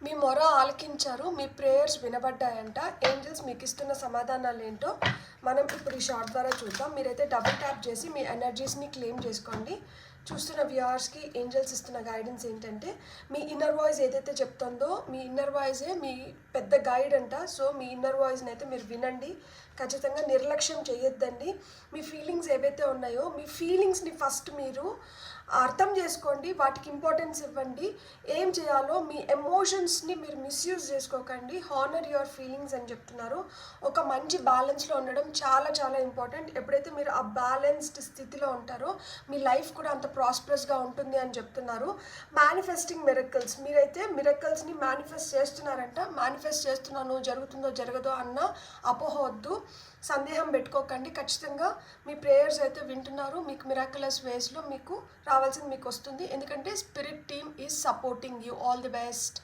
మీ మొర ఆలకించారు, మీ prayers వినబడ్డాయంట. Angels మీకు ఇస్తున్న సమాధానాలు ఏంటో మనం ఇప్పుడు ఈ షార్ట్ ద్వారా చూద్దాం. మీరైతే డబుల్ ట్యాప్ చేసి మీ ఎనర్జీస్ని క్లెయిమ్ చేసుకోండి. చూస్తున్న వ్యూవర్స్కి ఏంజల్స్ ఇస్తున్న గైడెన్స్ ఏంటంటే, మీ ఇన్నర్ వాయిస్ ఏదైతే చెప్తుందో మీ ఇన్నర్ వాయిసే మీ పెద్ద గైడ్ అంట. సో మీ ఇన్నర్ వాయిస్ని అయితే మీరు వినండి, ఖచ్చితంగా నిర్లక్ష్యం చేయొద్దండి. మీ ఫీలింగ్స్ ఏవైతే ఉన్నాయో మీ ఫీలింగ్స్ని ఫస్ట్ మీరు అర్థం చేసుకోండి, వాటికి ఇంపార్టెన్స్ ఇవ్వండి. ఏం చేయాలో మీ ఎమోషన్స్ని మీరు మిస్యూజ్ చేసుకోకండి. హానర్ యువర్ ఫీలింగ్స్ అని చెప్తున్నారు. ఒక మంచి బ్యాలెన్స్లో ఉండడం చాలా చాలా ఇంపార్టెంట్. ఎప్పుడైతే మీరు ఆ బ్యాలెన్స్డ్ స్థితిలో ఉంటారో మీ లైఫ్ కూడా అంత ప్రాస్పరస్గా ఉంటుంది అని చెప్తున్నారు. మేనిఫెస్టింగ్ మిరకల్స్, మీరైతే మిరకల్స్ని మేనిఫెస్ట్ చేస్తున్నారంట. మేనిఫెస్ట్ చేస్తున్నాను, జరుగుతుందో జరగదో అన్న అపోహ వద్దు, సందేహం పెట్టుకోకండి. ఖచ్చితంగా మీ ప్రేయర్స్ అయితే వింటున్నారు. మీకు మిరాకులస్ వేస్లో మీకు రావాల్సింది మీకు వస్తుంది, ఎందుకంటే spirit team is supporting you. All the best.